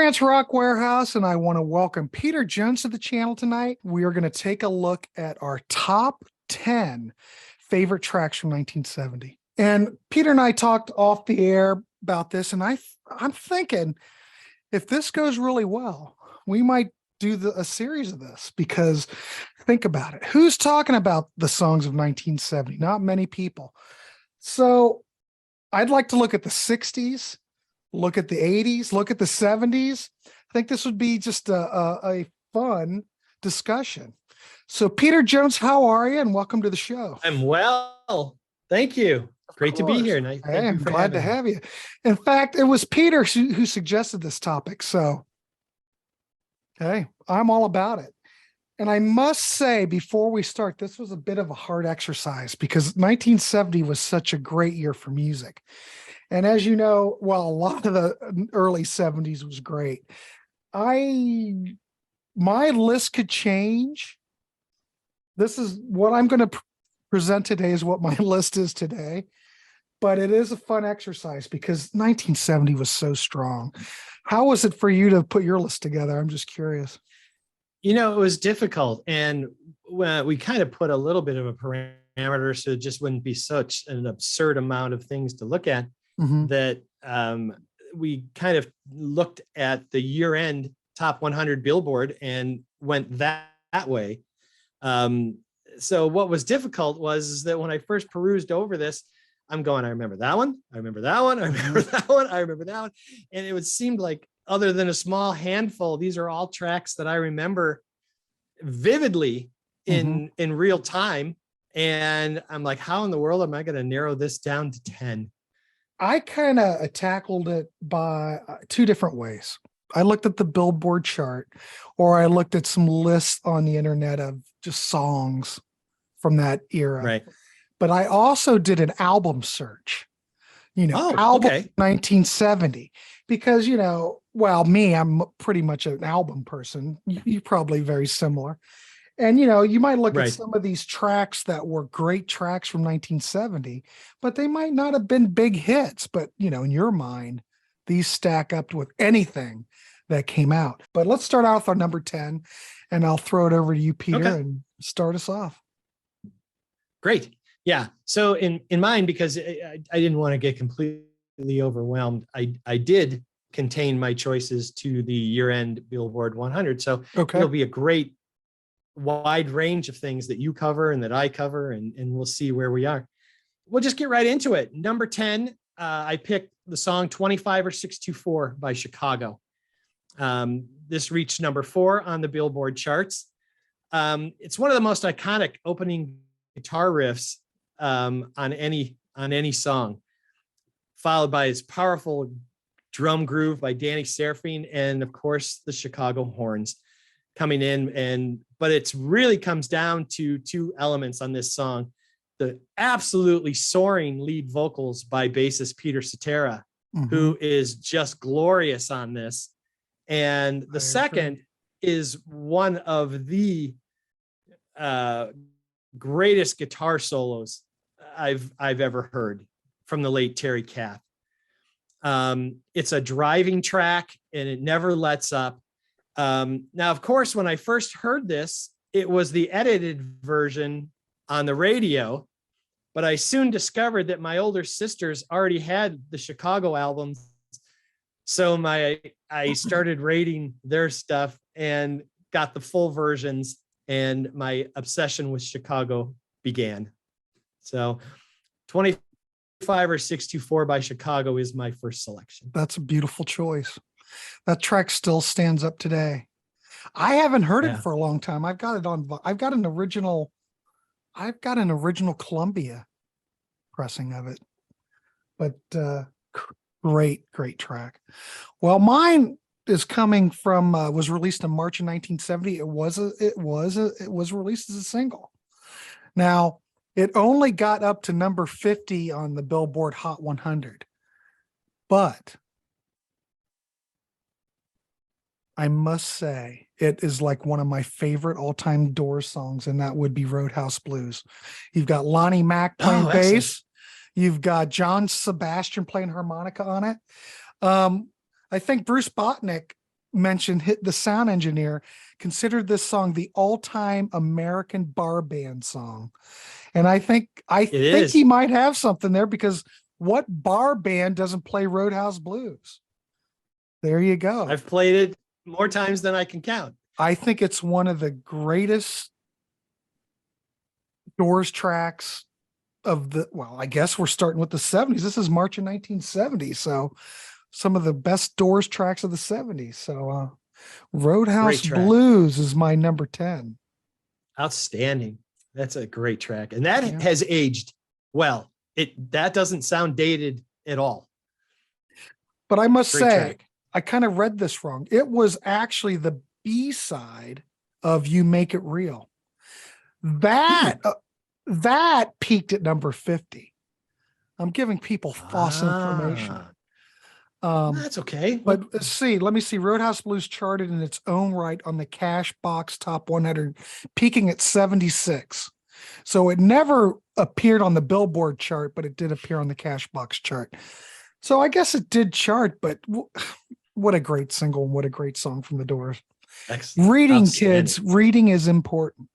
France Rock Warehouse, and I want to welcome Peter Jones to the channel tonight. We are going to take a look at our top 10 favorite tracks from 1970. And Peter and I talked off the air about this, and I'm thinking if this goes really well, we might do a series of this, because think about it. Who's talking about the songs of 1970? Not many people. So I'd like to look at the 60s, look at the 80s, look at the 70s. I think this would be just a fun discussion. So Peter Jones, how are you? And welcome to the show. I'm well. Thank you. Great to be here. Nice. Hey, I'm glad to have you. In fact, it was Peter who suggested this topic. So, hey, I'm all about it. And I must say, before we start, this was a bit of a hard exercise because 1970 was such a great year for music. And as you know, well, a lot of the early 70s was great. My list could change. This is what I'm going to present today is what my list is today. But it is a fun exercise because 1970 was so strong. How was it for you to put your list together? I'm just curious. You know, it was difficult, and we kind of put a little bit of a parameter so it just wouldn't be such an absurd amount of things to look at. That we kind of looked at the year-end top 100 Billboard and went that way. So what was difficult was that when I first perused over this, I'm going, I remember that one, I remember that one, I remember that one, I remember that one. And it seemed like, other than a small handful, these are all tracks that I remember vividly in real time. And I'm like, how in the world am I going to narrow this down to 10? I kind of tackled it by two different ways. I looked at the Billboard chart, or I looked at some lists on the internet of just songs from that era. Right. But I also did an album search, album 1970, because, I'm pretty much an album person. You're probably very similar. And, you might look at some of these tracks that were great tracks from 1970, but they might not have been big hits. But, in your mind, these stack up with anything that came out. But let's start out with our number 10, and I'll throw it over to you, Peter, and start us off. Great. Yeah. So in mine, because I didn't want to get completely overwhelmed, I did contain my choices to the year-end Billboard 100. So it'll be a great wide range of things that you cover and that I cover, and we'll see where we are. We'll just get right into it. Number 10, I picked the song 25 or 624 by Chicago. This reached number 4 on the Billboard charts. It's one of the most iconic opening guitar riffs on any song, followed by its powerful drum groove by Danny Seraphine, and of course the Chicago horns coming in. But it's really comes down to two elements on this song: the absolutely soaring lead vocals by bassist Peter Cetera, who is just glorious on this, and the second is one of the greatest guitar solos I've ever heard from the late Terry Kath. It's a driving track, and it never lets up. Now, of course, when I first heard this, it was the edited version on the radio, but I soon discovered that my older sisters already had the Chicago albums. So I started rating their stuff and got the full versions, and my obsession with Chicago began. So 25 or 624 by Chicago is my first selection. That's a beautiful choice. That track still stands up today. I haven't heard it for a long time. I've got an original Columbia pressing of it, but great track. Well, mine is coming from was released in March of 1970. It was released as a single. Now, it only got up to number 50 on the Billboard Hot 100, but I must say it is like one of my favorite all-time Doors songs, and that would be Roadhouse Blues. You've got Lonnie Mack playing bass. You've got John Sebastian playing harmonica on it. I think Bruce Botnick mentioned, hit the sound engineer considered this song the all-time American bar band song. And I think is. he might have something there, because what bar band doesn't play Roadhouse Blues? There you go. I've played it more times than I can count. I think it's one of the greatest Doors tracks of the, well, I guess we're starting with the 70s. This is March of 1970. So some of the best Doors tracks of the 70s. So Roadhouse Blues is my number 10. Outstanding. That's a great track. And that has aged well. That doesn't sound dated at all. But I must say, I kind of read this wrong. It was actually the B-side of You Make It Real. That peaked at number 50. I'm giving people false information. That's okay. But let me see. Roadhouse Blues charted in its own right on the Cashbox Top 100, peaking at 76. So it never appeared on the Billboard chart, but it did appear on the Cashbox chart. So I guess it did chart, but what a great single and what a great song from the Doors. Excellent. Reading, kids, reading is important.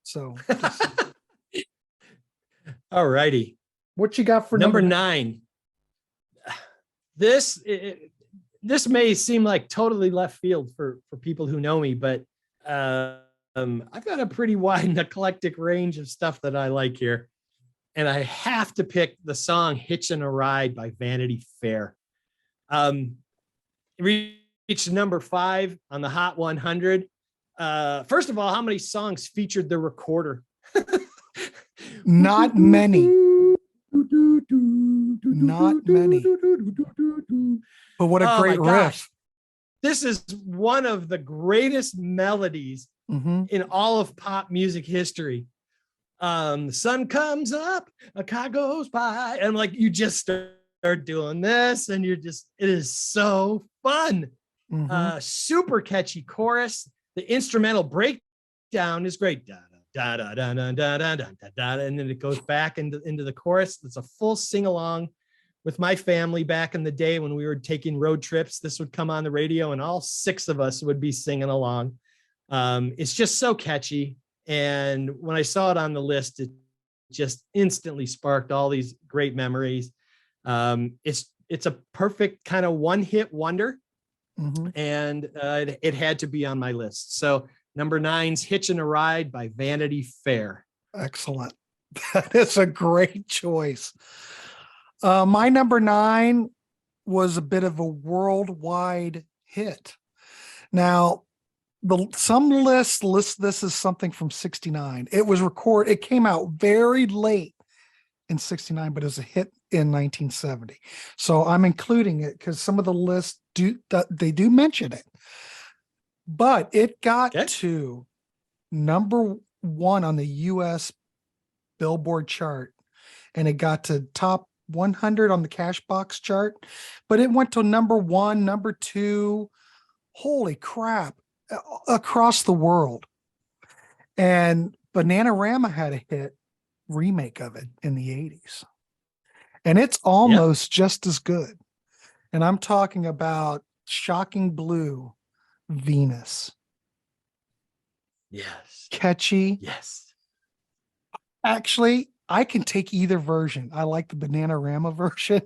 So all righty. What you got for number 9? This may seem like totally left field for people who know me, but I've got a pretty wide and eclectic range of stuff that I like here. And I have to pick the song Hitchin' a Ride by Vanity Fair. It reached number 5 on the Hot 100. First of all, how many songs featured the recorder? Not many. Not many. But what a great riff. This is one of the greatest melodies in all of pop music history. The sun comes up, a car goes by, and like you just start doing this, and it is so fun. Super catchy chorus. The instrumental breakdown is great. Da da da da da da da da da, and then it goes back into the chorus. It's a full sing along with my family back in the day when we were taking road trips. This would come on the radio, and all 6 of us would be singing along. It's just so catchy. And when I saw it on the list, it just instantly sparked all these great memories. It's a perfect kind of one-hit wonder, and it had to be on my list. So number 9's Hitchin' a Ride by Vanity Fair. Excellent. That is a great choice. My number 9 was a bit of a worldwide hit. Now, some lists list this as something from 69. It came out very late in 69, but it was a hit in 1970. So I'm including it because some of the lists do mention it. But it got to number 1 on the US Billboard chart, and it got to top 100 on the Cashbox chart, but it went to number 1, number 2. Holy crap. Across the world. And Bananarama had a hit remake of it in the 80s. And it's almost just as good. And I'm talking about Shocking Blue, Venus. Yes. Catchy. Yes. Actually, I can take either version. I like the Bananarama version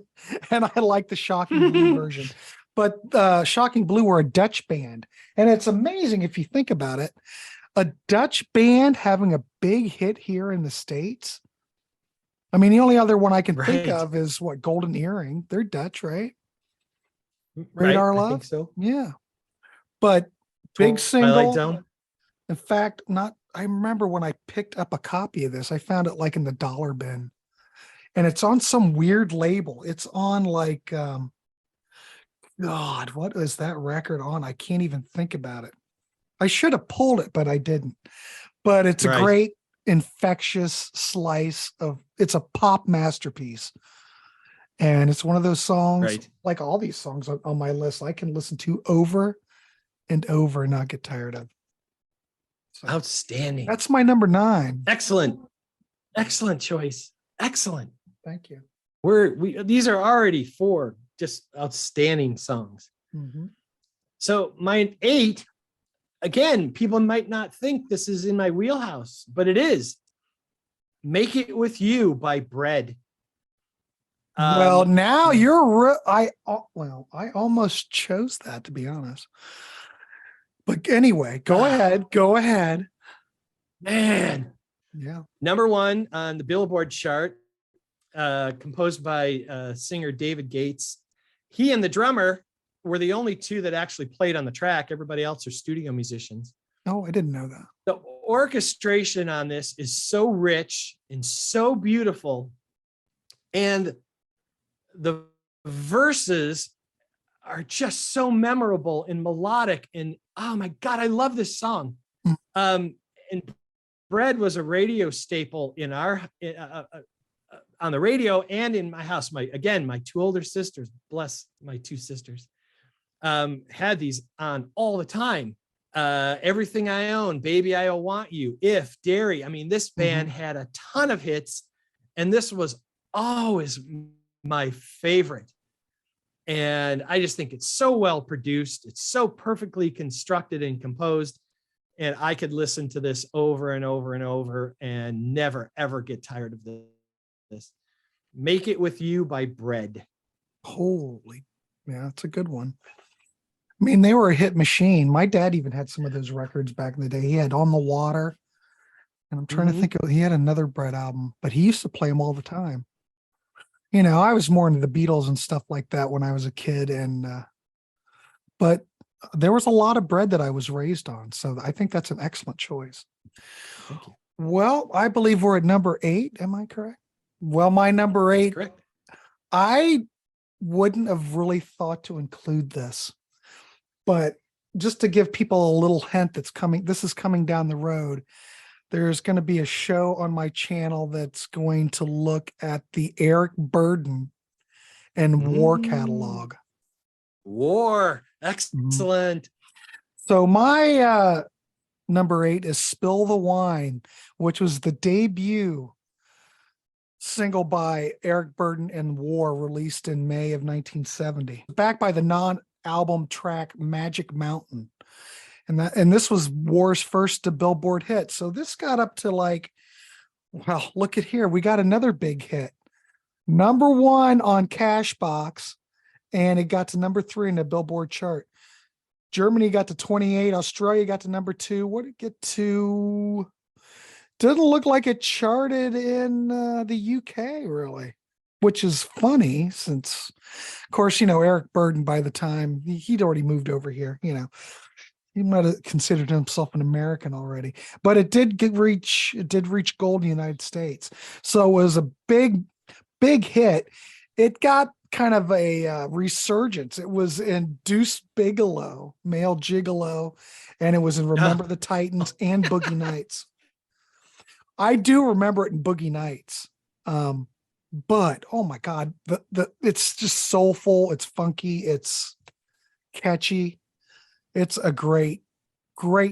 and I like the Shocking Blue version. But Shocking Blue were a Dutch band. And it's amazing if you think about it. A Dutch band having a big hit here in the States. I mean, the only other one I can think of is Golden Earring. They're Dutch, right? Radar Love? I think so. Yeah. But big Twilight single. Zone. In fact, I remember when I picked up a copy of this, I found it like in the dollar bin. And it's on some weird label. It's on like God, what is that record on? I can't even think about it. I should have pulled it, but I didn't. But it's a great infectious slice of, it's a pop masterpiece. And it's one of those songs, like all these songs on my list, I can listen to over and over and not get tired of. So outstanding. That's my number 9. Excellent. Excellent choice. Excellent. Thank you. These are already 4 just outstanding songs. So my 8, again, people might not think this is in my wheelhouse, but it is. Make It With You by Bread. Well, now you're I almost chose that, to be honest. But anyway, go ahead. Go ahead. Man. Yeah. Number 1 on the Billboard chart, composed by singer David Gates. He and the drummer were the only 2 that actually played on the track. Everybody else are studio musicians. Oh, I didn't know that. The orchestration on this is so rich and so beautiful. And the verses are just so memorable and melodic. And oh my God, I love this song. And Bread was a radio staple in our on the radio and in my house. My 2 older sisters, bless my 2 sisters, had these on all the time. Everything I Own, Baby I Want You, If, Dairy. I mean, this band had a ton of hits, and this was always my favorite. And I just think it's so well produced. It's so perfectly constructed and composed. And I could listen to this over and over and over and never, ever get tired of this. Make It With You by Bread. Holy, yeah, it's a good one. I mean, they were a hit machine. My dad even had some of those records back in the day. He had On the Water. And I'm trying to think of, he had another Bread album, but he used to play them all the time. You know, I was more into the Beatles and stuff like that when I was a kid. And, but there was a lot of Bread that I was raised on. So I think that's an excellent choice. Thank you. Well, I believe we're at number 8. Am I correct? Well, my number 8, correct. I wouldn't have really thought to include this, but just to give people a little hint that's coming, this is coming down the road. There's going to be a show on my channel that's going to look at the Eric Burdon and War catalog. War. Excellent. So my number 8 is Spill the Wine, which was the debut single by Eric Burdon and War, released in May of 1970, backed by the non-album track Magic Mountain. And this was War's first Billboard hit. So this got up to like, well, look at here. We got another big hit. Number 1 on Cashbox, and it got to number 3 in the Billboard chart. Germany got to 28. Australia got to number 2. What did it get to? Didn't look like it charted in the UK, really, which is funny since, of course, you know, Eric Burdon, by the time he'd already moved over here, you know, he might have considered himself an American already, but it did reach gold in the United States. So it was a big hit. It got kind of a resurgence. It was in Deuce Bigalow, Male Gigolo, and it was in Remember the Titans and Boogie Nights. I do remember it in Boogie Nights. But oh my God, it's just soulful, it's funky, it's catchy. It's a great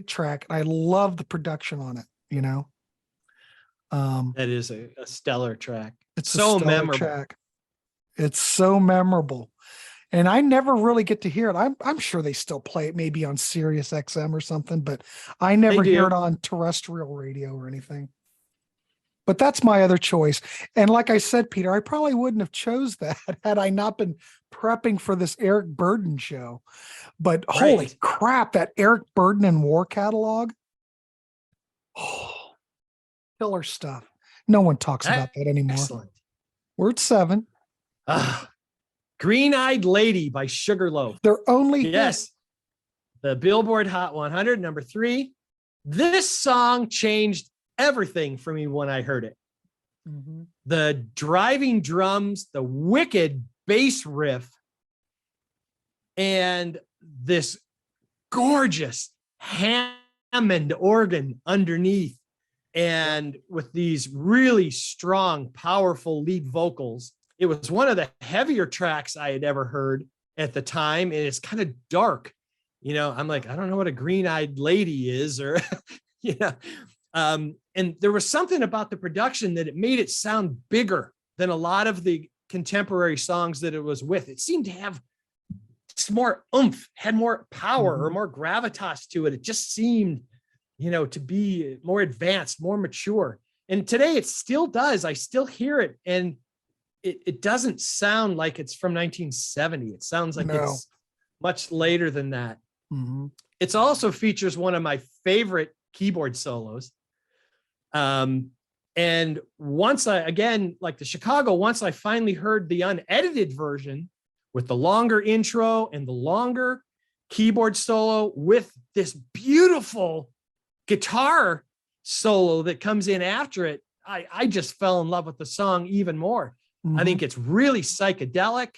track. I love the production on it, you know. That is a stellar track. It's so a stellar memorable track. It's so memorable. And I never really get to hear it. I'm sure they still play it maybe on Sirius XM or something, but I never hear it on terrestrial radio or anything. But that's my other choice. And like I said, Peter, I probably wouldn't have chose that had I not been prepping for this Eric Burdon show. But holy crap, that Eric Burdon and War catalog. Oh, killer stuff. No one talks about that anymore. Excellent. We're at 7. Green-Eyed Lady by Sugarloaf. Their only hit. The Billboard Hot 100, number 3. This song changed everything for me when I heard it. The driving drums, the wicked bass riff, and this gorgeous Hammond organ underneath, and with these really strong, powerful lead vocals. It was one of the heavier tracks I had ever heard at the time, and it's kind of dark. You know, I'm like, I don't know what a green-eyed lady is, or you know. And there was something about the production that it made it sound bigger than a lot of the contemporary songs that it was with. It seemed to have just more oomph, had more power or more gravitas to it. It just seemed, to be more advanced, more mature. And today it still does. I still hear it. And it doesn't sound like it's from 1970. It sounds like it's much later than that. It also features one of my favorite keyboard solos. And once like the Chicago, once I finally heard the unedited version with the longer intro and the longer keyboard solo with this beautiful guitar solo that comes in after it, I just fell in love with the song even more. I think it's really psychedelic.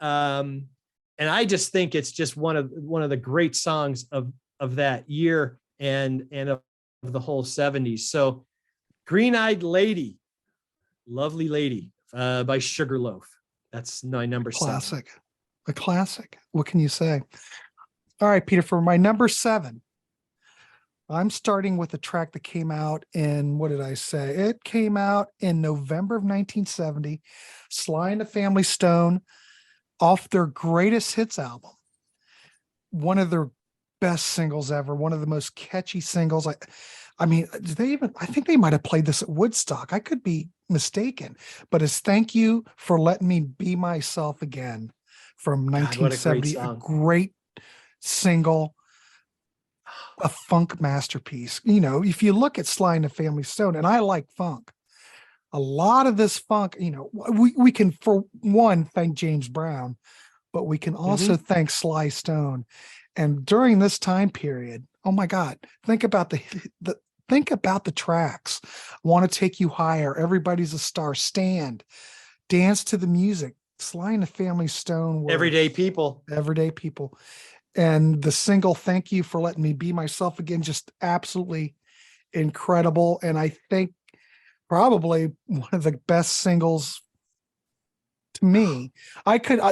And I just think it's just one of the great songs of that year and of the whole 70s. So Green-Eyed Lady, Lovely Lady by Sugarloaf. That's my number 7. A classic. What can you say? All right, Peter, for my number 7, I'm starting with a track that came out in, what did I say? It came out in November of 1970, Sly and the Family Stone, off their greatest hits album. One of their best singles ever, one of the most catchy singles. I mean, I think they might have played this at Woodstock. I could be mistaken, but it's Thank You for Letting Me Be Myself Again from 1970. A great single, a funk masterpiece. If you look at Sly and the Family Stone, and I like funk, a lot of this funk, we can, for one, thank James Brown, but we can also thank Sly Stone. And during this time period, oh my God, think about the tracks. Want to Take You Higher, Everybody's a Star, Stand, Dance to the Music, Sly and the Family Stone, Everyday People. And the single Thank You for Letting Me Be Myself Again, just absolutely incredible. And I think probably one of the best singles to me.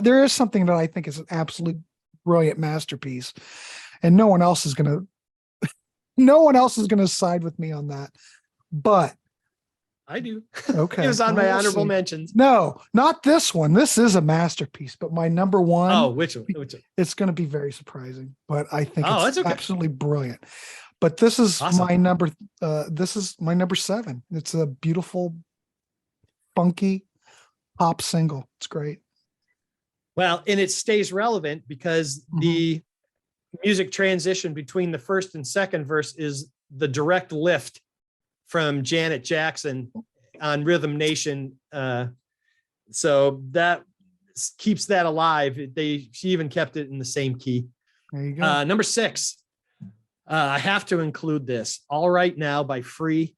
There is something that I think is an absolute brilliant masterpiece, and no one else is going to side with me on that, but I do. Okay. It was on my honorable mentions. No, not this one. This is a masterpiece, but my number 1. Oh, which one? It's going to be very surprising, but I think it's okay. Absolutely brilliant. But this is awesome. my number. This is my number 7. It's a beautiful, funky pop single. It's great. Well, and it stays relevant because the music transition between the first and second verse is the direct lift from Janet Jackson on Rhythm Nation. So that keeps that alive. She even kept it in the same key. There you go. Number 6. I have to include this. All Right Now by Free.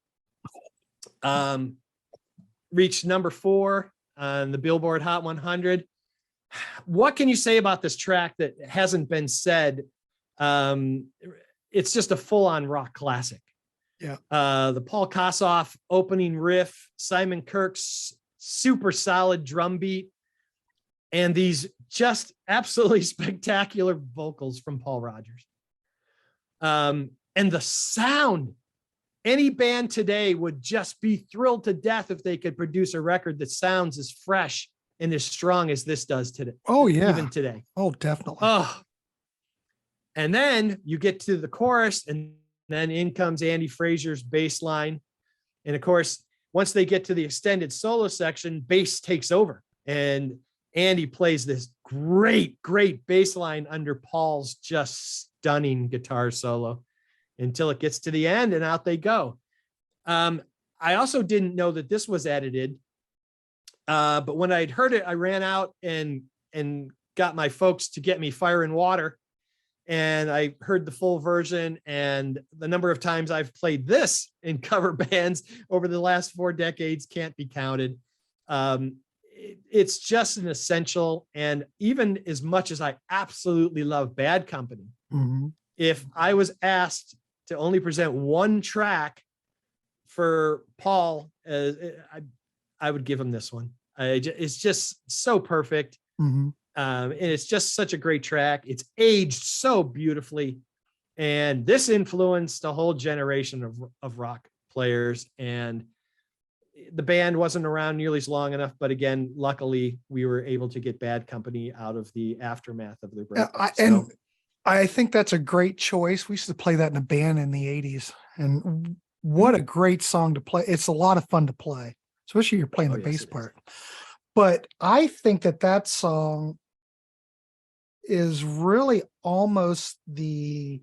Reached number 4 on the Billboard Hot 100. What can you say about this track that hasn't been said? It's just a full-on rock classic. Yeah. The Paul Kossoff opening riff, Simon Kirk's super solid drum beat, and these just absolutely spectacular vocals from Paul Rodgers. And the sound, any band today would just be thrilled to death if they could produce a record that sounds as fresh and as strong as this does today. Oh yeah. Even today. Oh, definitely. Oh. And then you get to the chorus, and then in comes Andy Frazier's bass line. And of course, once they get to the extended solo section, bass takes over. And Andy plays this great bass line under Paul's just stunning guitar solo until it gets to the end, and out they go. I also didn't know that this was edited. But when I'd heard it, I ran out and got my folks to get me Fire and Water. And I heard the full version, and the number of times I've played this in cover bands over the last 4 decades can't be counted. It's just an essential. And even as much as I absolutely love Bad Company, if I was asked to only present one track for Paul, I would give him this one. It's just so perfect. And it's just such a great track. It's aged so beautifully. And this influenced a whole generation of rock players. And the band wasn't around nearly as long enough, but again, luckily we were able to get Bad Company out of the aftermath of their breakup. And I think that's a great choice. We used to play that in a band in the 80s, and what a great song to play. It's a lot of fun to play, especially if you're playing the bass part. But I think that song is really almost the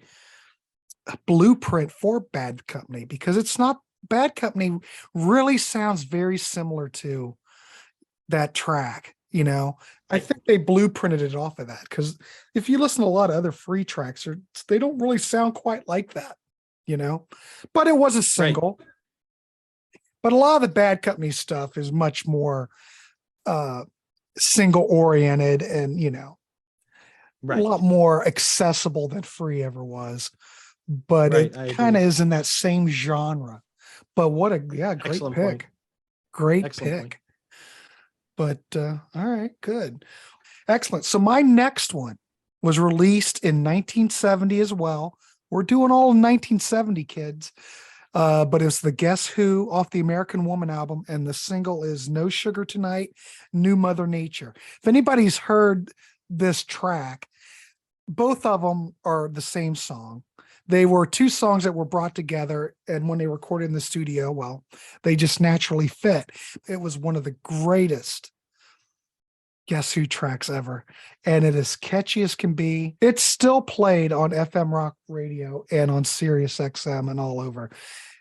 blueprint for Bad Company, because it's not, Bad Company really sounds very similar to that track. I think they blueprinted it off of that, because if you listen to a lot of other Free tracks, they don't really sound quite like that, but it was a single. Right. But a lot of the Bad Company stuff is much more single oriented and, a lot more accessible than Free ever was. But it kind of is in that same genre. But what a great Excellent pick. Point. Great Excellent pick. Point. But all right, good. Excellent. So my next one was released in 1970 as well. We're doing all 1970 kids. But it's the Guess Who off the American Woman album, and the single is No Sugar Tonight, New Mother Nature. If anybody's heard this track, both of them are the same song. They were two songs that were brought together, and when they recorded in the studio, well, they just naturally fit. It was one of the greatest Guess Who tracks ever, and it is catchy as can be. It's still played on FM rock radio and on Sirius XM and all over.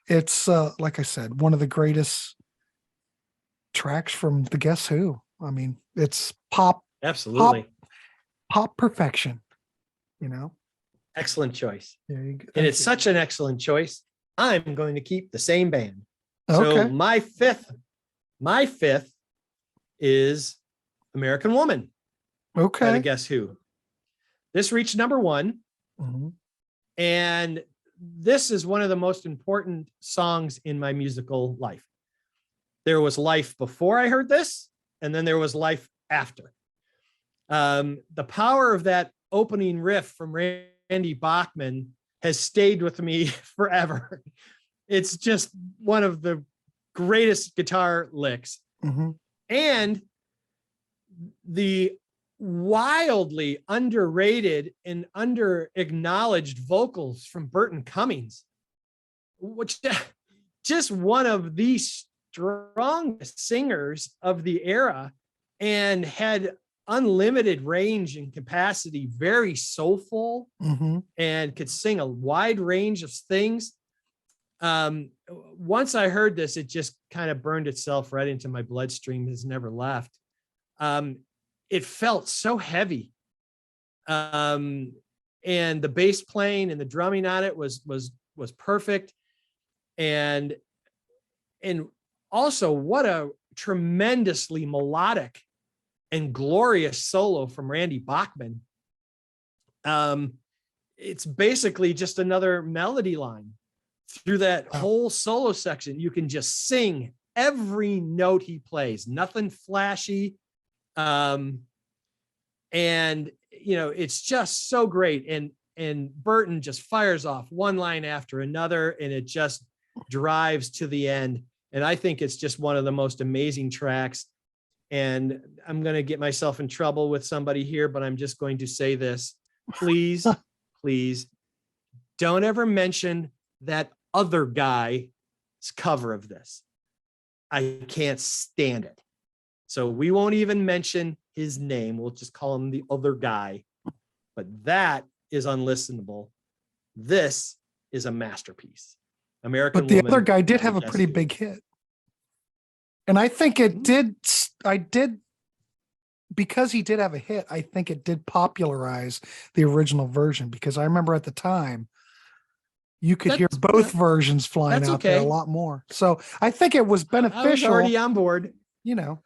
It's like I said, one of the greatest tracks from the Guess Who. I mean, it's pop, absolutely pop perfection. Excellent choice. There you go. And it's such an excellent choice. I'm going to keep the same band. Okay. So my fifth is American Woman. Okay. By the Guess Who. This reached number 1. Mm-hmm. And this is one of the most important songs in my musical life. There was life before I heard this, and then there was life after. The power of that opening riff from Randy Bachman has stayed with me forever. It's just one of the greatest guitar licks. Mm-hmm. And the wildly underrated and under-acknowledged vocals from Burton Cummings, which just one of the strongest singers of the era, and had unlimited range and capacity, very soulful, mm-hmm. and could sing a wide range of things. Once I heard this, it just kind of burned itself right into my bloodstream, has never left. It felt so heavy. And the bass playing and the drumming on it was perfect. And also what a tremendously melodic and glorious solo from Randy Bachman. It's basically just another melody line through that whole solo section. You can just sing every note he plays, nothing flashy. And it's just so great. And Burton just fires off one line after another, and it just drives to the end. And I think it's just one of the most amazing tracks. And I'm going to get myself in trouble with somebody here, but I'm just going to say this. Please, please don't ever mention that other guy's cover of this. I can't stand it. So we won't even mention his name. We'll just call him the other guy. But that is unlistenable. This is a masterpiece. American Woman. But the other guy did have a pretty big hit. And I think it did, because he did have a hit, I think it did popularize the original version, because I remember at the time you could hear both versions flying out there a lot more. So I think it was beneficial. I was already on board. You know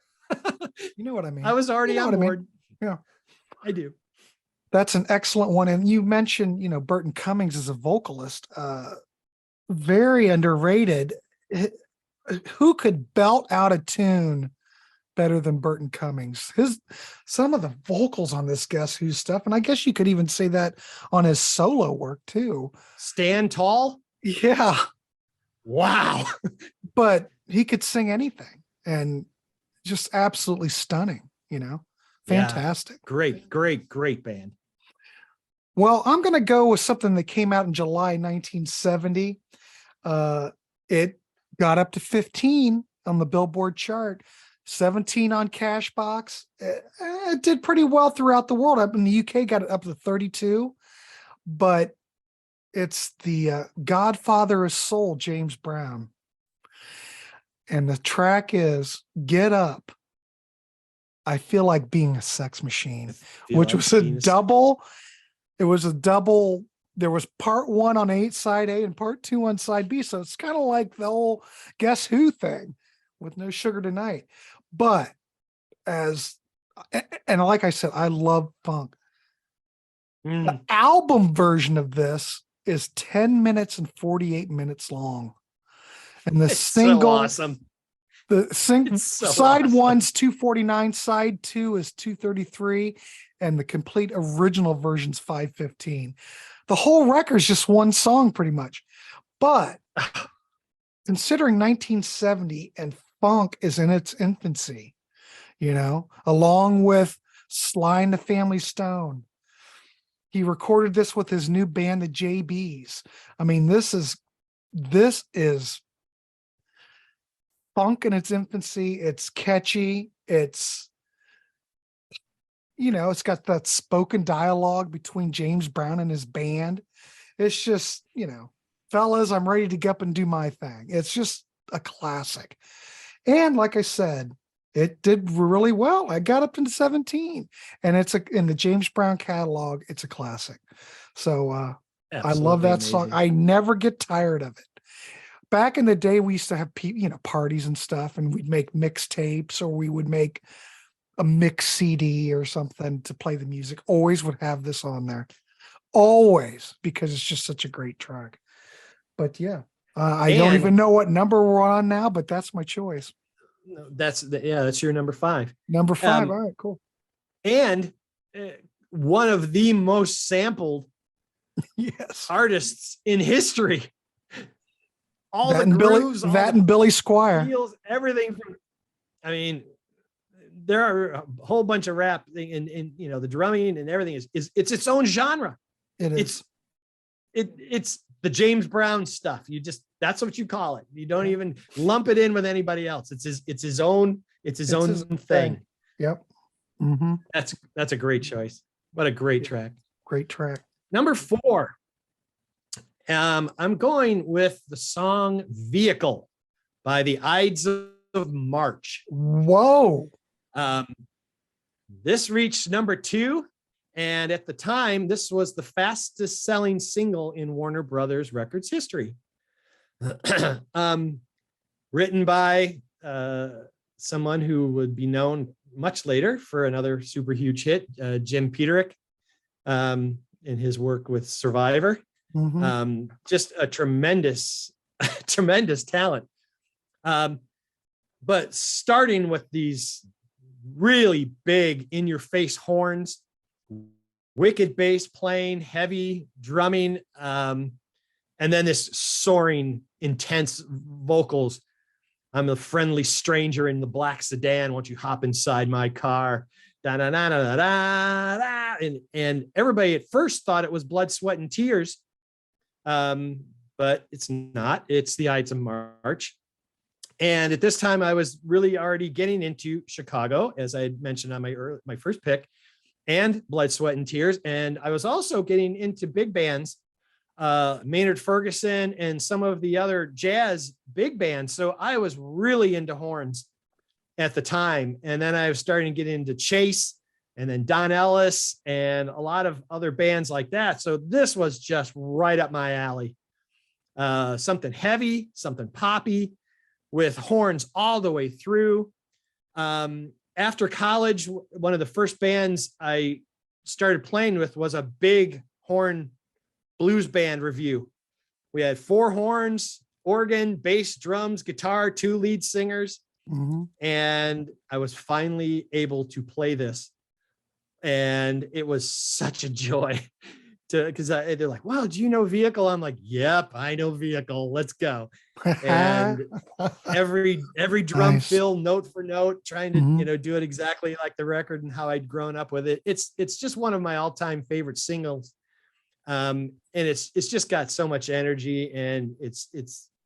what I mean? I was already on board. Yeah, I do. That's an excellent one. And you mentioned, Burton Cummings as a vocalist, very underrated. Who could belt out a tune better than Burton Cummings? Some of the vocals on this Guess Who stuff, and I guess you could even say that on his solo work too. Stand Tall? Yeah. Wow. But he could sing anything, and just absolutely stunning, Yeah. fantastic. Great band. Well, I'm going to go with something that came out in July 1970. It got up to 15 on the Billboard chart, 17 on Cashbox. It did pretty well throughout the world. Up in the UK, got it up to 32. But it's the Godfather of Soul, James Brown. And the track is Get Up. I Feel Like Being a Sex Machine, which was a double. It was a double. There was part one on side A and part two on side B. So it's kind of like the whole Guess Who thing with No Sugar Tonight. But and like I said, I love funk. The album version of this is 10 minutes and 48 minutes long. And the single, so awesome. The side one's 249, side two is 233, and the complete original version's 515. The whole record is just one song pretty much. But considering 1970 and funk is in its infancy, along with Sly and the Family Stone, he recorded this with his new band, the JBs. I mean, this is funk in its infancy. It's catchy. It's got that spoken dialogue between James Brown and his band. It's just, fellas, I'm ready to get up and do my thing. It's just a classic. And like I said, it did really well. I got up into 17, and it's in the James Brown catalog. It's a classic. So I love that song. I never get tired of it. Back in the day, we used to have parties and stuff, and we'd make mixtapes, or we would make a mix CD or something to play the music. Always would have this on there, always, because it's just such a great track. But yeah, I don't even know what number we're on now, but that's my choice. That's your number 5. Number 5. All right, cool. And one of the most sampled artists in history. All that the grooves, and Billy Squire, feels, everything from. I mean, there are a whole bunch of rap thing, and the drumming and everything is it's its own genre. It is. It's the James Brown stuff. That's what you call it. You don't even lump it in with anybody else. It's his own thing. Yep. Mm-hmm. That's a great choice. What a great track. Great track. Number 4. I'm going with the song Vehicle by the Ides of March. Whoa. This reached number 2. And at the time, this was the fastest selling single in Warner Brothers Records history. Written by someone who would be known much later for another super huge hit, Jim Peterick, in his work with Survivor. Mm-hmm. Just a tremendous talent. But starting with these really big in your face horns, wicked bass playing, heavy drumming, and then this soaring, intense vocals. I'm a friendly stranger in the black sedan. Won't you hop inside my car? Da, da, da, da, da, da. And everybody at first thought it was Blood, Sweat, and Tears. But it's not. It's the Ides of March. And at this time, I was really already getting into Chicago, as I had mentioned on my first pick, and Blood, Sweat, and Tears. And I was also getting into big bands, Maynard Ferguson and some of the other jazz big bands. So I was really into horns at the time. And then I was starting to get into Chase, and then Don Ellis and a lot of other bands like that. So this was just right up my alley. Something heavy, something poppy with horns all the way through. After college, one of the first bands I started playing with was a big horn blues band review. We had 4 horns, organ, bass, drums, guitar, 2 lead singers. Mm-hmm. And I was finally able to play this. And it was such a joy because they're like, "Wow, do you know Vehicle?" I'm like, "Yep, I know Vehicle. Let's go." And every drum Nice. fill note for note, trying to Mhm. do it exactly like the record and how I'd grown up with it. It's just one of my all-time favorite singles. And it's just got so much energy, and it's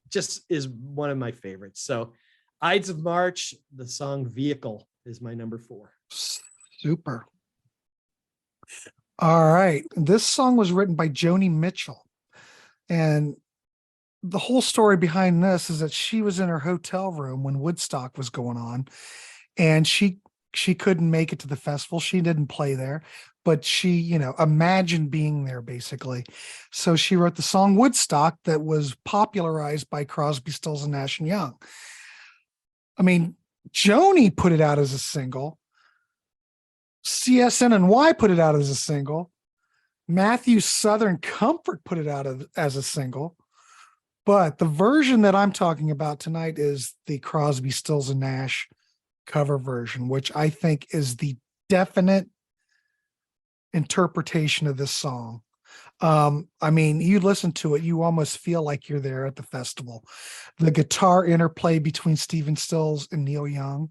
just is one of my favorites. So Ides of March, the song Vehicle is my number 4. Super. All right. This song was written by Joni Mitchell. And the whole story behind this is that she was in her hotel room when Woodstock was going on, and she couldn't make it to the festival. She didn't play there, but she, imagined being there basically. So she wrote the song Woodstock that was popularized by Crosby, Stills and Nash and Young. I mean, Joni put it out as a single. CSN&Y put it out as a single. Matthew Southern Comfort put it out as a single. But the version that I'm talking about tonight is the Crosby, Stills and Nash cover version, which I think is the definite interpretation of this song. I mean, you listen to it, you almost feel like you're there at the festival. The guitar interplay between Stephen Stills and Neil Young.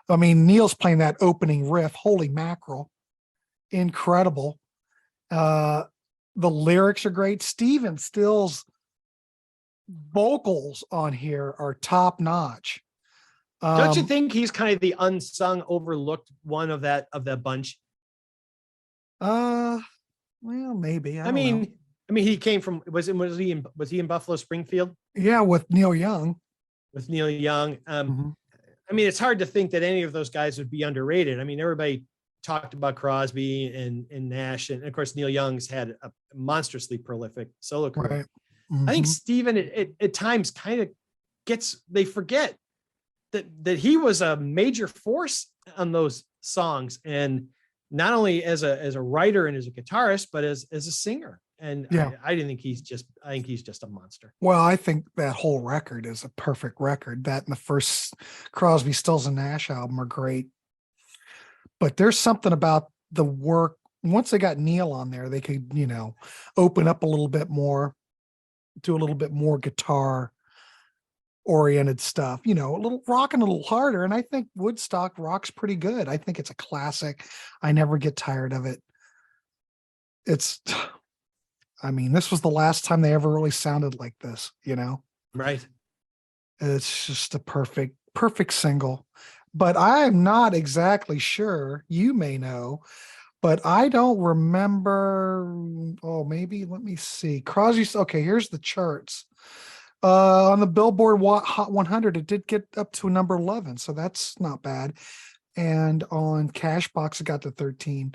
I mean, Neil's playing that opening riff. Holy mackerel. Incredible. The lyrics are great. Stephen Stills' vocals on here are top notch. Don't you think he's kind of the unsung, overlooked one of that bunch? Well, maybe. I don't know. I mean, he came from was he in Buffalo Springfield? Yeah, with Neil Young. With Neil Young. I mean, it's hard to think that any of those guys would be underrated. I mean, everybody talked about Crosby and Nash, and of course Neil Young's had a monstrously prolific solo career. Right. I think Stephen at times kind of they forget that he was a major force on those songs, and not only as a writer and as a guitarist, but as a singer. And yeah, I think he's just a monster. Well, I think that whole record is a perfect record. That and the first Crosby, Stills and Nash album are great. But there's something about the work. Once they got Neil on there, they could, open up a little bit more, do a little bit more guitar oriented stuff, a little rocking a little harder. And I think Woodstock rocks pretty good. I think it's a classic. I never get tired of it. I mean, this was the last time they ever really sounded like this, Right. It's just a perfect single. But I'm not exactly sure. You may know, but I don't remember. Oh, maybe let me see. Crosby's. Okay, here's the charts. On the Billboard Hot 100, it did get up to number 11, so that's not bad. And on Cashbox, it got to 13.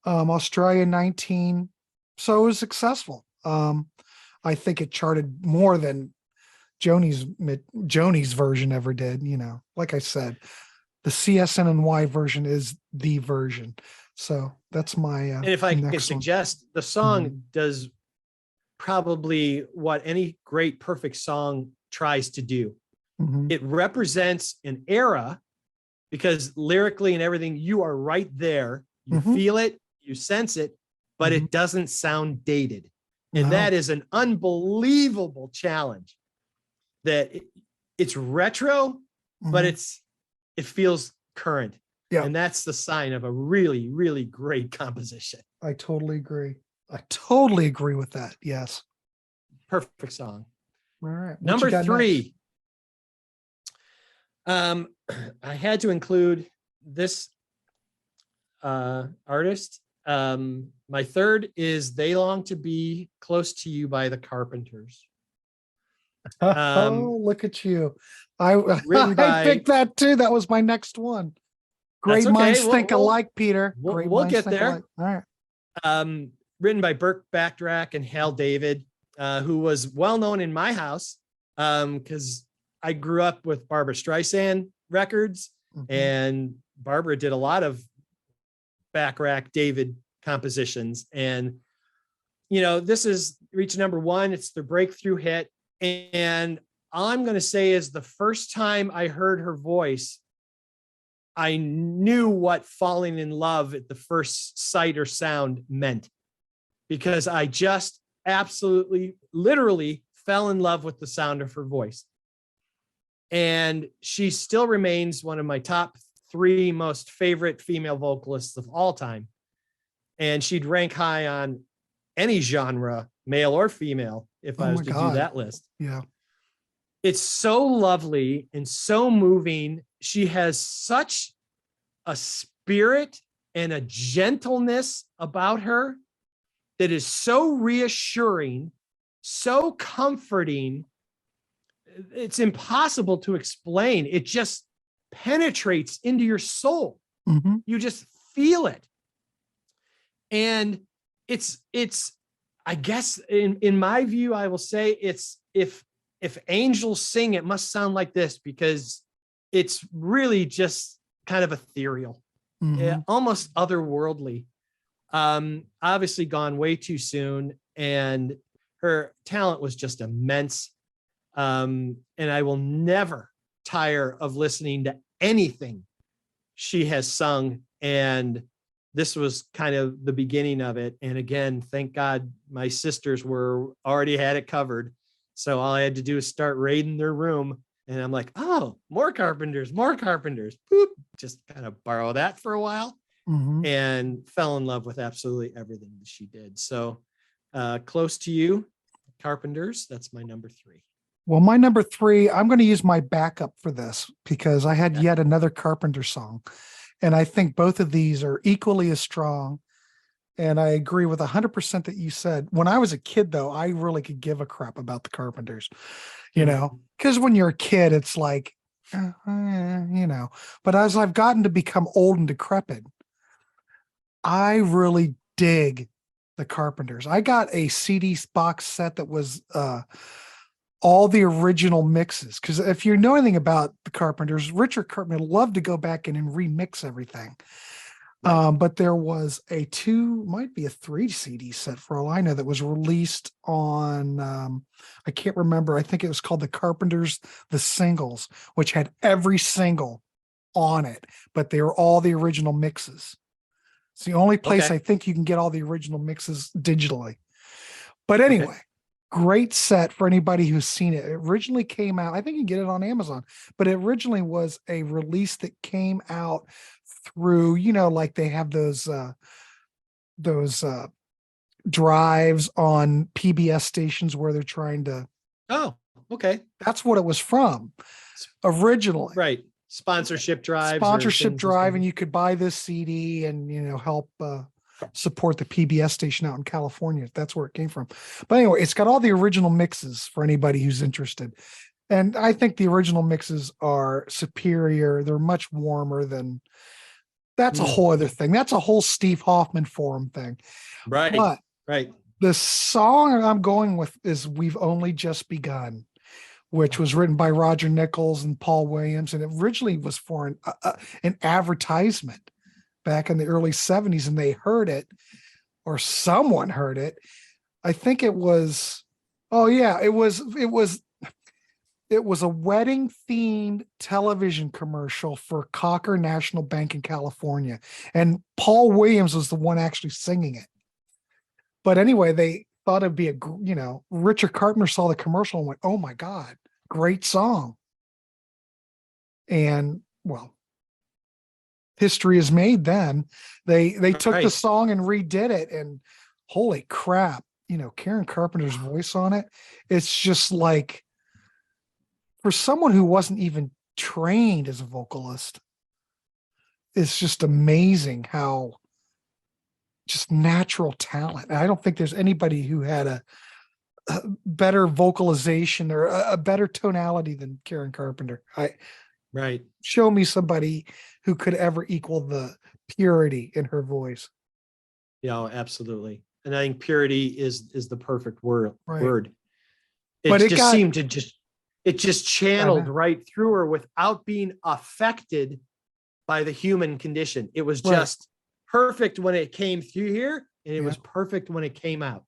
Australia 19, so it was successful. I think it charted more than Joni's version ever did. Like I said, the CSN&Y version is the version. So that's my. And if I can suggest, the song does probably what any great perfect song tries to do. It represents an era, because lyrically and everything, you are right there. You feel it, you sense it, but it doesn't sound dated. And that is an unbelievable challenge. That it's retro, but it feels current. Yeah. And that's the sign of a really, really great composition. I totally agree. I totally agree with that. Yes. Perfect song. All right. Number 3. I had to include this artist. My third is They Long to Be Close to You by the Carpenters. Oh, look at you. I picked that too. That was my next one. Great minds think alike, Peter. We'll get there. Alike. All right. Written by Burt Bacharach and Hal David, who was well known in my house because I grew up with Barbra Streisand records, and Barbara did a lot of Bacharach David compositions. And, this is reached number 1. It's the breakthrough hit. And all I'm going to say is the first time I heard her voice, I knew what falling in love at the first sight or sound meant. because I just absolutely, literally fell in love with the sound of her voice. And she still remains one of my top 3 most favorite female vocalists of all time. And she'd rank high on any genre, male or female, if I was to do that list. Yeah. It's so lovely and so moving. She has such a spirit and a gentleness about her that is so reassuring, so comforting. It's impossible to explain. It just penetrates into your soul. Mm-hmm. You just feel it. And it's, I guess in my view, I will say it's, if angels sing, it must sound like this, because it's really just kind of ethereal, almost otherworldly. Obviously gone way too soon, and her talent was just immense. And I will never tire of listening to anything she has sung. And this was kind of the beginning of it. And again, thank God my sisters already had it covered. So all I had to do is start raiding their room. And I'm like, oh, more Carpenters. Boop. Just kind of borrow that for a while, and fell in love with absolutely everything that she did. So close to you, Carpenters. That's my number 3. Well, my number 3, I'm going to use my backup for this because I had yet another Carpenter song. And I think both of these are equally as strong. And I agree with 100% that you said. When I was a kid, though, I really could give a crap about the Carpenters, because when you're a kid, it's like, but as I've gotten to become old and decrepit, I really dig the Carpenters. I got a CD box set that was all the original mixes. Because if you know anything about the Carpenters, Richard Carpenter loved to go back in and remix everything. But there was might be a 3 CD set for all I know that was released on, I can't remember. I think it was called the Carpenters, the Singles, which had every single on it, but they were all the original mixes. It's the only place I think you can get all the original mixes digitally. But anyway, great set for anybody who's seen it. It originally came out, I think you can get it on Amazon, but it originally was a release that came out through, like they have those drives on PBS stations where they're trying to. Oh, okay. That's what it was from originally. Right. Sponsorship drive, and you could buy this CD and help support the PBS station out in California. That's where it came from. But anyway, it's got all the original mixes for anybody who's interested. And I think the original mixes are superior. They're much warmer than. That's a whole other thing. That's a whole Steve Hoffman Forum thing. Right. But right. The song I'm going with is We've Only Just Begun, which was written by Roger Nichols and Paul Williams. And it originally was for an advertisement back in the early 70s. And they heard it, or someone heard it. I think it was, it was a wedding themed television commercial for Cocker National Bank in California. And Paul Williams was the one actually singing it. But anyway, they thought it'd be Richard Carpenter saw the commercial and went, oh my God, great song. And history is made then. They took the song and redid it, and holy crap, Karen Carpenter's voice on it. It's just like, for someone who wasn't even trained as a vocalist, it's just amazing how just natural talent. And I don't think there's anybody who had a better vocalization or a better tonality than Karen Carpenter. Show me somebody who could ever equal the purity in her voice. Yeah, absolutely. And I think purity is the perfect word. It just channeled right through her without being affected by the human condition. It was just perfect when it came through here, and it was perfect when it came out.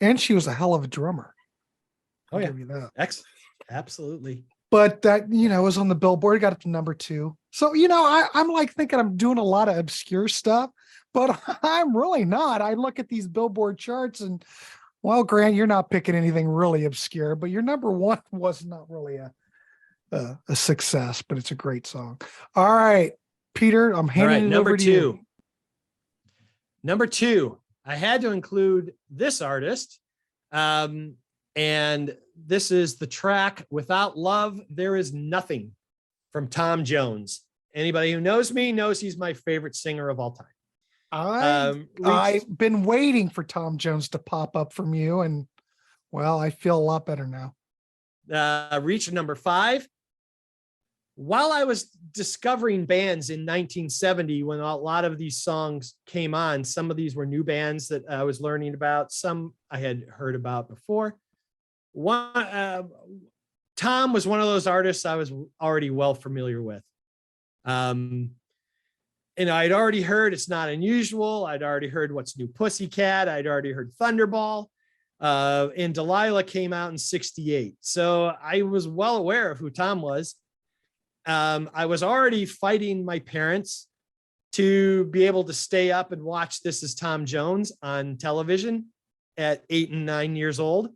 And she was a hell of a drummer. I'll give you that. Excellent. Absolutely. But that, was on the Billboard, got it to number 2. So, I'm like thinking I'm doing a lot of obscure stuff, but I'm really not. I look at these Billboard charts and, well, Grant, you're not picking anything really obscure, but your number one was not really a success, but it's a great song. All right, Peter, I'm handing it over to you. Number two, I had to include this artist. And this is the track "Without Love, There Is Nothing" from Tom Jones. Anybody who knows me knows he's my favorite singer of all time. I've been waiting for Tom Jones to pop up from you, and well, I feel a lot better now. Reached number 5. While I was discovering bands in 1970, when a lot of these songs came on, some of these were new bands that I was learning about. Some I had heard about before. Tom was one of those artists I was already well familiar with. And I'd already heard It's Not Unusual. I'd already heard What's New Pussycat. I'd already heard Thunderball. And Delilah came out in 68. So I was well aware of who Tom was. I was already fighting my parents to be able to stay up and watch This Is Tom Jones on television at 8 and 9 years old,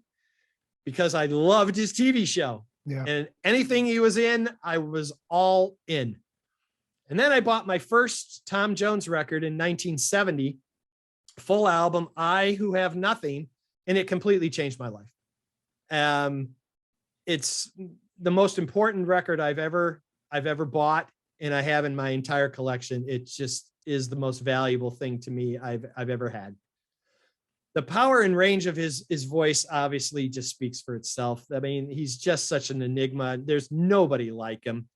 because I loved his TV show. Yeah. And anything he was in, I was all in. And then I bought my first Tom Jones record in 1970, full album, I Who Have Nothing, and it completely changed my life. It's the most important record I've ever bought, and I have in my entire collection. It just is the most valuable thing to me I've ever had. The power and range of his voice obviously just speaks for itself. I mean, he's just such an enigma. There's nobody like him.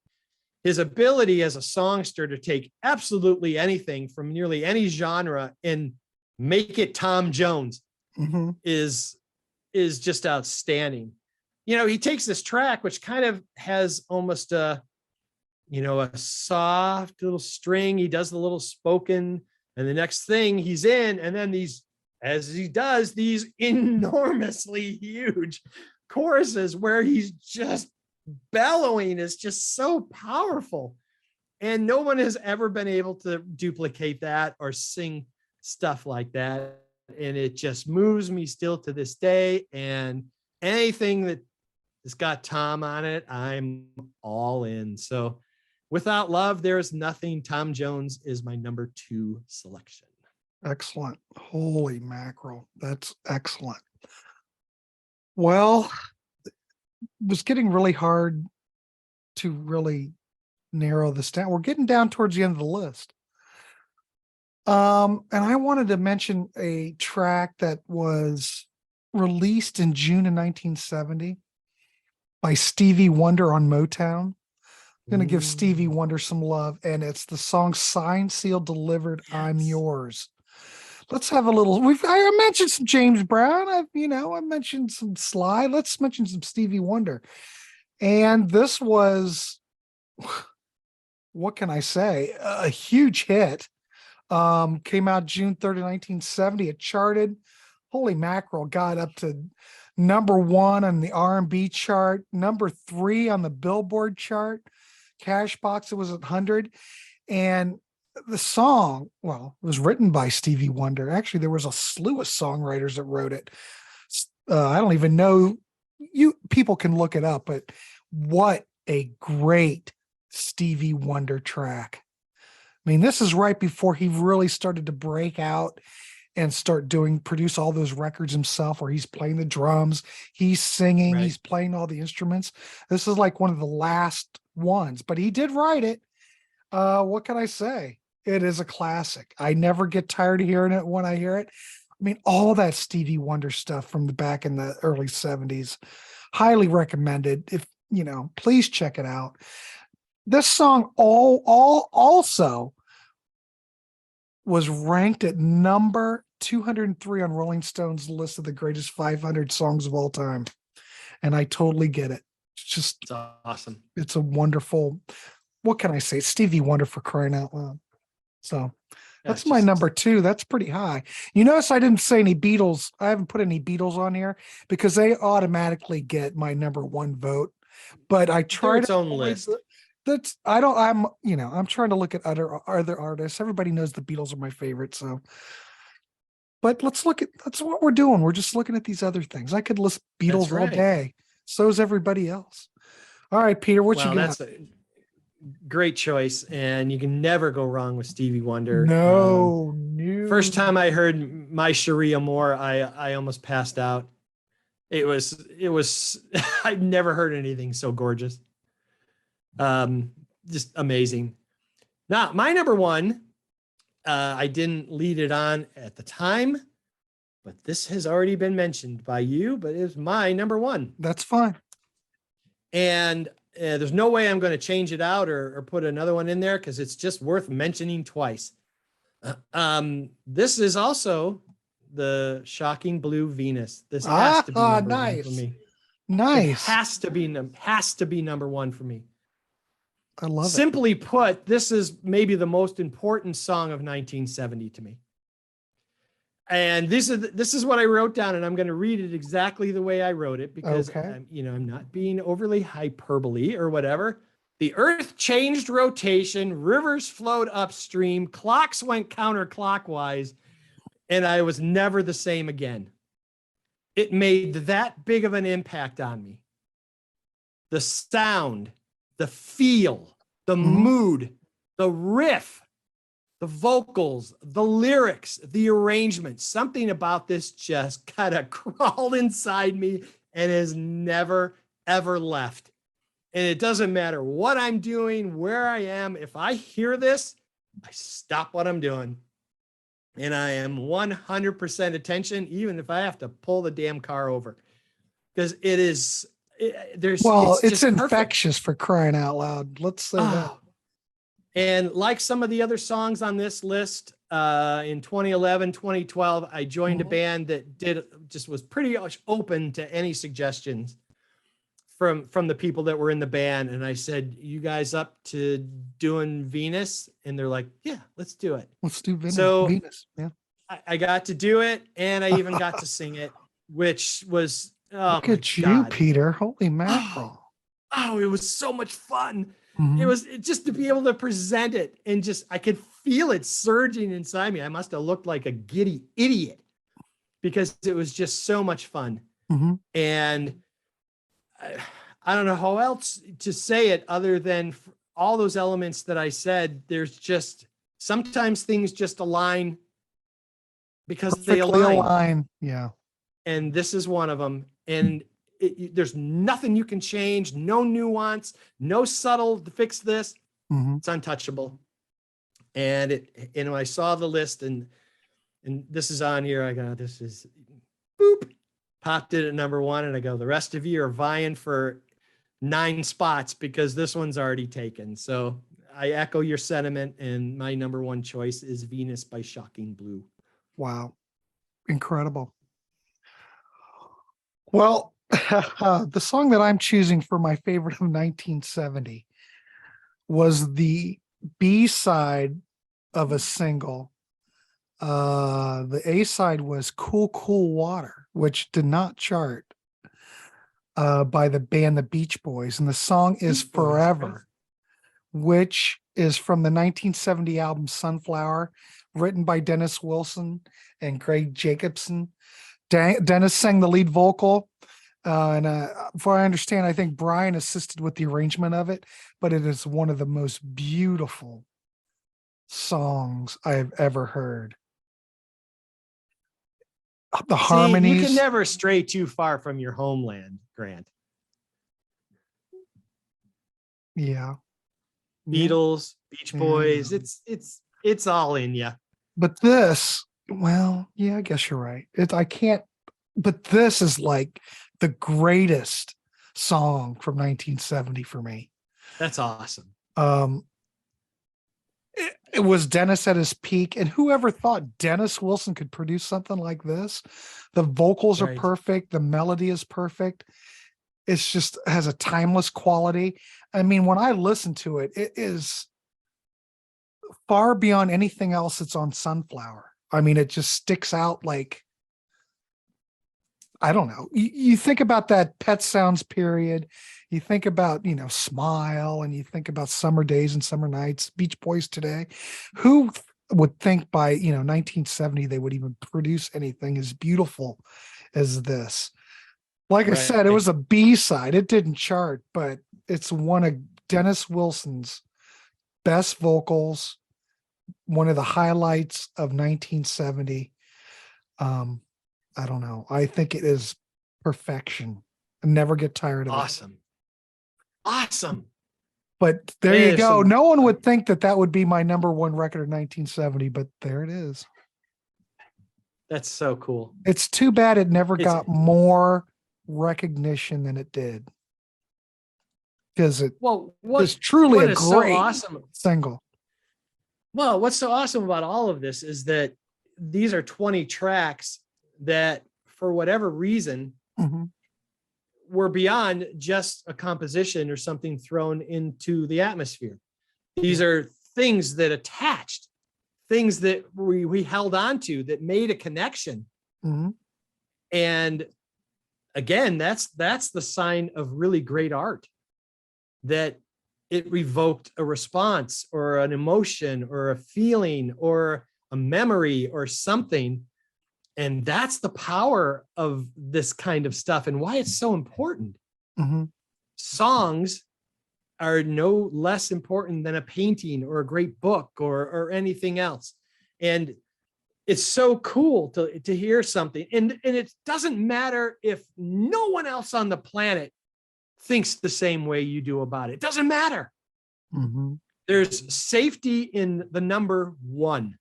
His ability as a songster to take absolutely anything from nearly any genre and make it Tom Jones is just outstanding. You know, he takes this track, which kind of has almost a soft little string. He does the little spoken, and the next thing he's in, and then these enormously huge choruses where he's just bellowing is just so powerful. And no one has ever been able to duplicate that or sing stuff like that. And it just moves me still to this day. And anything that has got Tom on it, I'm all in. So Without Love, There Is Nothing. Tom Jones is my number 2 selection. Excellent. Holy mackerel. That's excellent. Well, it was getting really hard to really narrow this down. We're getting down towards the end of the list. And I wanted to mention a track that was released in June of 1970 by Stevie Wonder on Motown. I'm going to give Stevie Wonder some love, and it's the song Signed, Sealed, Delivered, yes. I'm Yours. Let's have a little, I mentioned some James Brown. I mentioned some Sly. Let's mention some Stevie Wonder. And this was, what can I say? A huge hit. Came out June 3rd, 1970. It charted. Holy mackerel, got up to number 1 on the R&B chart, number 3 on the Billboard chart. Cashbox, it was at 100. And the song, well, it was written by Stevie Wonder. Actually, there was a slew of songwriters that wrote it. I don't even know. You people can look it up, but what a great Stevie Wonder track. I mean, this is right before he really started to break out and produce all those records himself, where he's playing the drums, he's singing, right. He's playing all the instruments. This is like one of the last ones, but he did write it. What can I say? It is a classic. I never get tired of hearing it when I hear it. I mean, all that Stevie Wonder stuff from the back in the early 70s, highly recommended. If please check it out. This song also was ranked at number 203 on Rolling Stone's list of the greatest 500 songs of all time. And I totally get it. It's awesome. It's a wonderful, what can I say? Stevie Wonder, for crying out loud. So that's my number 2. That's pretty high. You notice I didn't say any Beatles. I haven't put any Beatles on here because they automatically get my number 1 vote. But I try its own list. That's I don't I'm trying to look at other artists. Everybody knows the Beatles are my favorite, so but that's what we're doing. We're just looking at these other things. I could list That's Beatles all right. day. So is everybody else. All right, Peter, what you Well, got? that's a great choice, and you can never go wrong with Stevie Wonder. No, new. First time I heard My Sharia More, I almost passed out. It was I've never heard anything so gorgeous. Just amazing. Now, my number one, I didn't lead it on at the time, but this has already been mentioned by you, but it's my number one. That's fine. And there's no way I'm going to change it out or put another one in there because it's just worth mentioning twice. This is also the Shocking Blue Venus. This has to be number one for nice. me. It Nice. has to be number one for me. I love it. Simply put, this is maybe the most important song of 1970 to me. And this is what I wrote down, and I'm going to read it exactly the way I wrote it because I'm not being overly hyperbole or whatever. The earth changed rotation, rivers flowed upstream, clocks went counterclockwise, and I was never the same again. It made that big of an impact on me. The sound, the feel, the mood, the riff, the vocals, the lyrics, the arrangement, something about this just kind of crawled inside me and has never, ever left. And it doesn't matter what I'm doing, where I am. If I hear this, I stop what I'm doing. And I am 100% attention, even if I have to pull the damn car over. Because it's infectious for crying out loud. Let's say that. And like some of the other songs on this list, in 2011, 2012, I joined a band that was pretty much open to any suggestions from the people that were in the band. And I said, you guys up to doing Venus? And they're like, yeah, let's do it. Let's do Venus. So Venus. Yeah. I got to do it, and I even got to sing it, which was, look at you, Peter. Holy mackerel. Oh, it was so much fun. It was just to be able to present it, and I could feel it surging inside me. I must have looked like a giddy idiot because it was just so much fun. And I don't know how else to say it other than all those elements that I said. There's just sometimes things just align because Perfectly they align. Yeah. And this is one of them. And there's nothing you can change, no nuance, no subtle to fix this. It's untouchable. And when I saw the list and this is on here, I go, this is boop, popped it at number one. And I go, the rest of you are vying for 9 spots because this one's already taken. So I echo your sentiment, and my number one choice is Venus by Shocking Blue. Wow. Incredible. Well, the song that I'm choosing for my favorite of 1970 was the B-side of a single. The A-side was Cool, Cool Water, which did not chart, by the band The Beach Boys. And the song is Forever, which is from the 1970 album Sunflower, written by Dennis Wilson and Craig Jacobson. Dennis sang the lead vocal. And before I understand, I think Brian assisted with the arrangement of it, but it is one of the most beautiful songs I've ever heard. The harmonies. You can never stray too far from your homeland, Grant. Yeah. Beatles, Beach Boys, it's all in you. But this, well, yeah, I guess you're right. But this is like the greatest song from 1970 for me. That's awesome. It was Dennis at his peak, and whoever thought Dennis Wilson could produce something like this? The vocals are perfect. The melody is perfect. It's just has a timeless quality. I mean, when I listen to it, it is far beyond anything else that's on Sunflower. I mean, it just sticks out like I don't know. You think about that Pet Sounds period. You think about, Smile, and you think about Summer Days and Summer Nights, Beach Boys today. Who would think by, 1970 they would even produce anything as beautiful as this? Like I said, it was a B-side. It didn't chart, but it's one of Dennis Wilson's best vocals, one of the highlights of 1970. I don't know. I think it is perfection. I never get tired of it. Awesome. But there you go. No one would think that would be my number one record of 1970, but there it is. That's so cool. It's too bad it never got more recognition than it did. Because it was truly a great single. Well, what's so awesome about all of this is that these are 20 tracks that, for whatever reason, were beyond just a composition or something thrown into the atmosphere. These are things that attached, things that we held on to, that made a connection. And again, that's the sign of really great art, that it revoked a response or an emotion or a feeling or a memory or something. And that's the power of this kind of stuff and why it's so important. Songs are no less important than a painting or a great book or anything else. And it's so cool to hear something. And it doesn't matter if no one else on the planet thinks the same way you do about it. It doesn't matter. There's safety in the number one,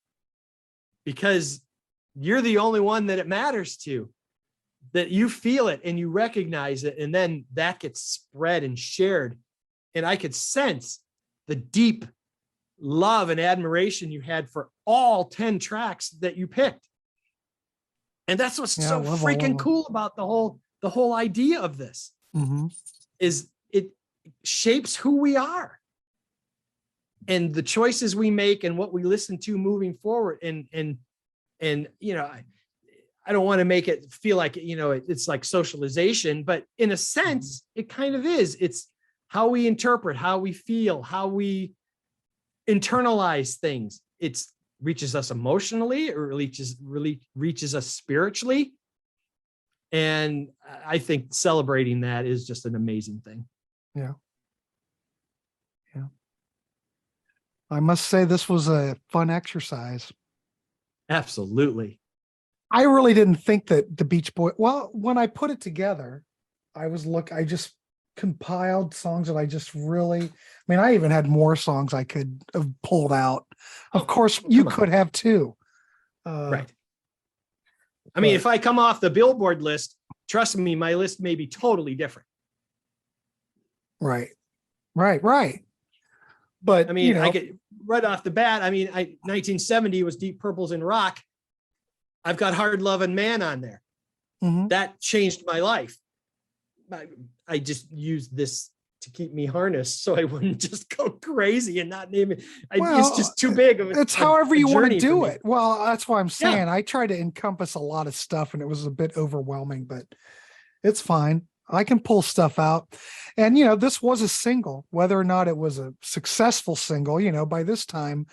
because you're the only one that it matters to, that you feel it and you recognize it. And then that gets spread and shared. And I could sense the deep love and admiration you had for all 10 tracks that you picked. And that's what's so freaking cool about the whole idea of this, is it shapes who we are and the choices we make and what we listen to moving forward. And I don't want to make it feel like, it's like socialization, but in a sense, it kind of is. It's how we interpret, how we feel, how we internalize things. It reaches us emotionally, or really reaches us spiritually. And I think celebrating that is just an amazing thing. Yeah. I must say this was a fun exercise. Absolutely. I really didn't think that the Beach Boys, when I put it together, I just compiled songs that I even had more songs I could have pulled out. Of course, you could have too. Right. I mean, if I come off the Billboard list, trust me, my list may be totally different. Right. But I mean, I get right off the bat. 1970 was Deep Purple's in rock. I've got Hard Lovin' Man on there. That changed my life. I just used this to keep me harnessed so I wouldn't just go crazy and not name it. It's just too big of it's however you want to do it. Well, that's why I'm saying I tried to encompass a lot of stuff and it was a bit overwhelming, but it's fine. I can pull stuff out. And, this was a single, whether or not it was a successful single, by this time,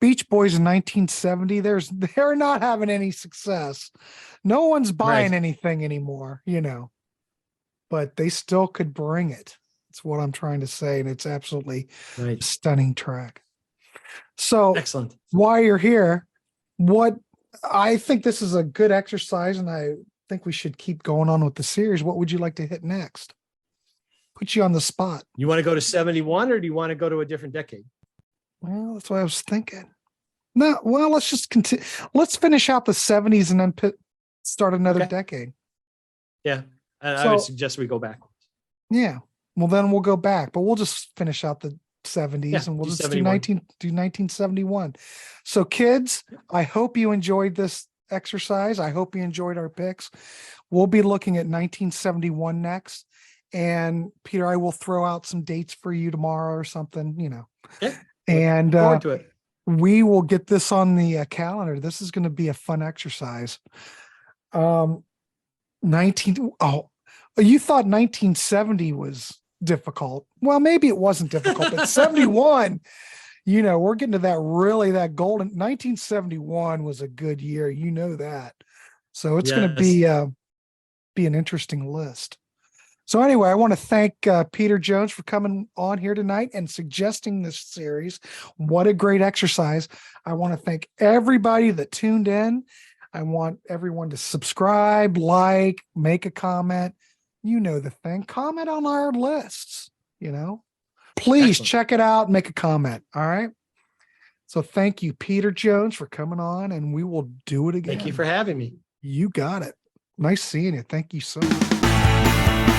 Beach Boys in 1970, they're not having any success. No one's buying anything anymore, but they still could bring it. That's what I'm trying to say. And it's absolutely a stunning track. So excellent. While you're here, I think this is a good exercise, and I think we should keep going on with the series. What would you like to hit next? Put you on the spot. You want to go to 71 or do you want to go to a different decade? Well, that's what I was thinking. No, well, let's just continue. Let's finish out the 70s and then start another decade. Yeah. I would suggest we go back. Yeah. Well, then we'll go back, but we'll just finish out the 70s and we'll just do 1971. So kids, I hope you enjoyed this exercise. I hope you enjoyed our picks. We'll be looking at 1971 next. And Peter, I will throw out some dates for you tomorrow or something, Yeah. And forward to it. We will get this on the calendar. This is going to be a fun exercise. Oh, you thought 1970 was difficult. Well, maybe it wasn't difficult, but 71, we're getting to that golden 1971 was a good year. You know that. So it's going to Yes. be an interesting list. So anyway, I want to thank Peter Jones for coming on here tonight and suggesting this series. What a great exercise. I want to thank everybody that tuned in. I want everyone to subscribe, like, make a comment. You know the thing. Comment on our lists, Please Excellent. check it out and make a comment. All right. So thank you, Peter Jones, for coming on, and we will do it again. Thank you for having me. You got it. Nice seeing you. Thank you so much.